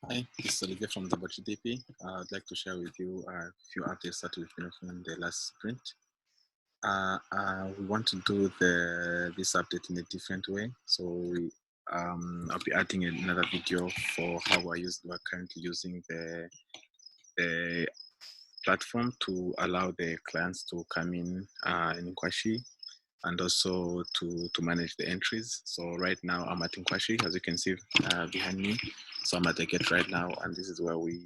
Hi, this is Olivier from WDP. I'd like to share with you a few updates that we've been working on the last sprint. We want to do this update in a different way. I'll be adding another video for how we're currently using the platform to allow the clients to come in Nkwashi and also to manage the entries. So right now I'm at Nkwashi, as you can see behind me. So I'm at the gate right now, and this is where this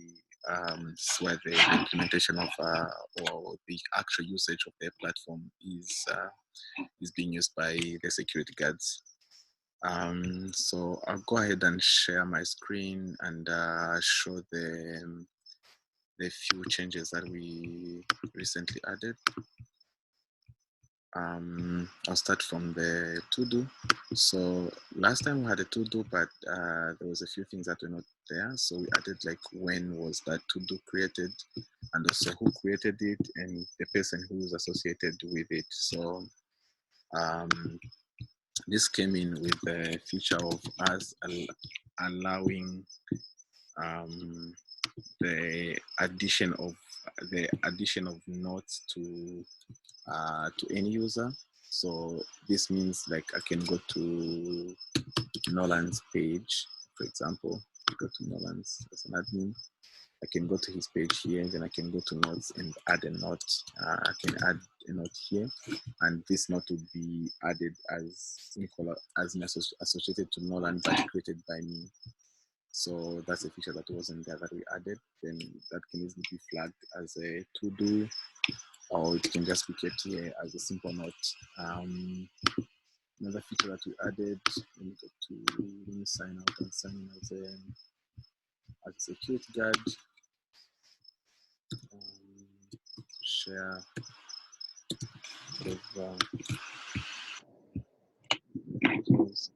is where the implementation of or the actual usage of the platform is being used by the security guards. So I'll go ahead and share my screen and show the few changes that we recently added. I'll start from the to-do. So last time we had a to-do, but there was a few things that were not there. So we added like when was that to-do created, and also who created it, and the person who was associated with it. So this came in with the feature of us allowing the addition of notes to any user. So this means like I can go to Nolan's page, for example, go to Nolan's as an admin. I can go to his page here, and then I can go to notes and add a note. I can add a note here, and this note will be added as associated to Nolan, but created by me. So that's a feature that wasn't there that we added. Then that can easily be flagged as a to-do, or it can just be kept here as a simple note. Another feature that we added, let me sign out and sign in as a security guard. Share with let's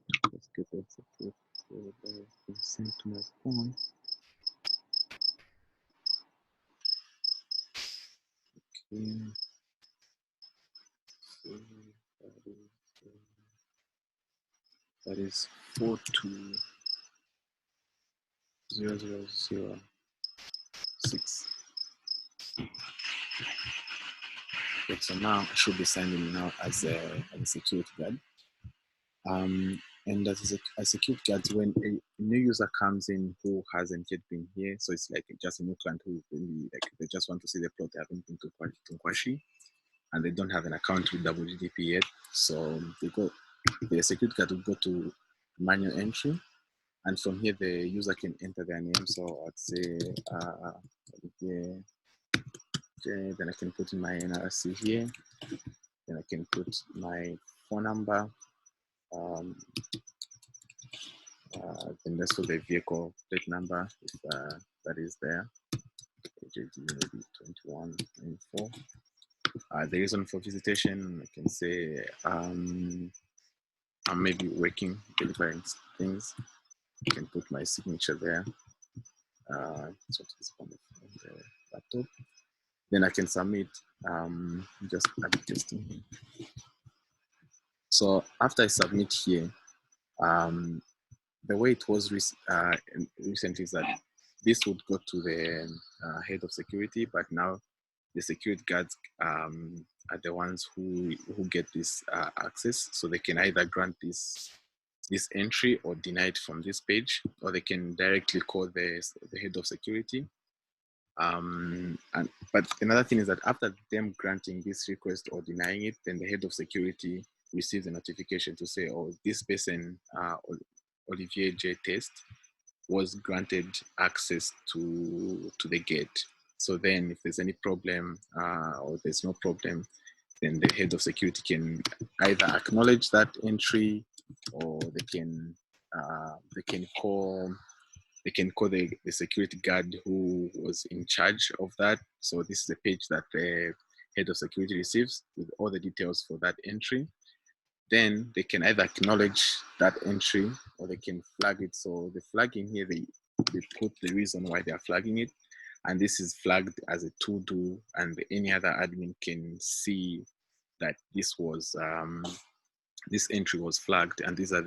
get that separate so that I send to my phone. Okay. So that is 420006. Okay, so now I should be signing now as a security guard. And as a security guard, when a new user comes in who hasn't yet been here, so it's like just a new client who really, like they just want to see the plot, they haven't been to Nkwashi, and they don't have an account with WGDP yet. So the security guard will go to manual entry, and from here the user can enter their name. So I'd say then I can put in my NRC here. Then I can put my phone number. Then that's for the vehicle plate number, if that is there. HAD maybe 2194. The reason for visitation, I can say I'm maybe working, delivering things. I can put my signature there. So it's on the laptop. Then I can submit. Just add testing. So after I submit here, the way it was recently is that this would go to the head of security, but now the security guards are the ones who get this access, so they can either grant this entry or deny it from this page, or they can directly call the head of security. But another thing is that after them granting this request or denying it, then the head of security receives a notification to say, oh, this person, Olivier J. Test, was granted access to the gate. So then if there's any problem or there's no problem, then the head of security can either acknowledge that entry, or they can call the security guard who was in charge of that. So this is a page that the head of security receives with all the details for that entry. Then they can either acknowledge that entry or they can flag it. So the flagging here, they put the reason why they are flagging it. And this is flagged as a to-do, and any other admin can see that this was this entry was flagged, and this is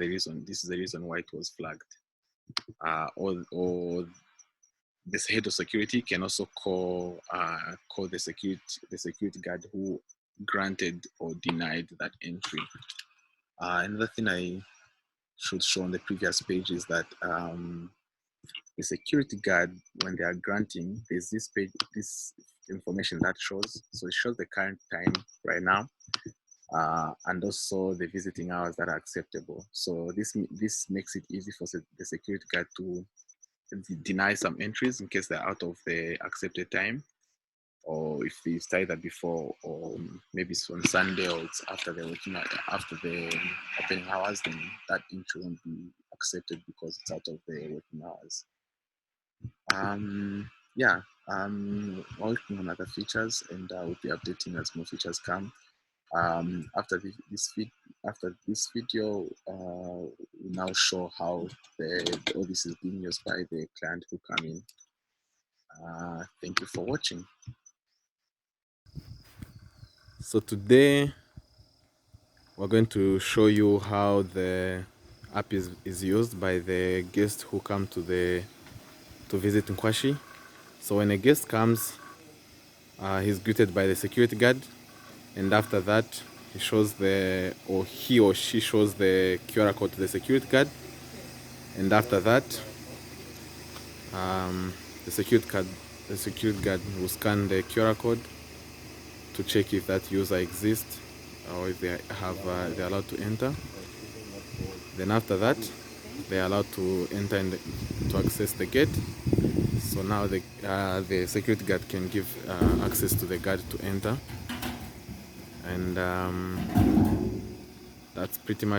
the reason why it was flagged. Or this head of security can also call the security guard who granted or denied that entry. Another thing I should show on the previous page is that the security guard, when they are granting, there's this page, this information that shows. So it shows the current time right now, and also the visiting hours that are acceptable. So this makes it easy for the security guard to deny some entries in case they're out of the accepted time, or if they started that before, or maybe it's on Sunday or it's after the opening hours, then that entry won't be accepted because it's out of the working hours. Yeah, working on other features, and we'll be updating as more features come. After this video, we now show how all this is being used by the client who come in. Thank you for watching. So today we're going to show you how the app is used by the guests who come to visit Nkwashi. So when a guest comes, he's greeted by the security guard, and after that he or she shows the QR code to the security guard, and after that the security guard will scan the QR code to check if that user exists or if they're allowed to enter. Then after that, they're allowed to enter to access the gate. So now the security guard can give access to the guard to enter, and that's pretty much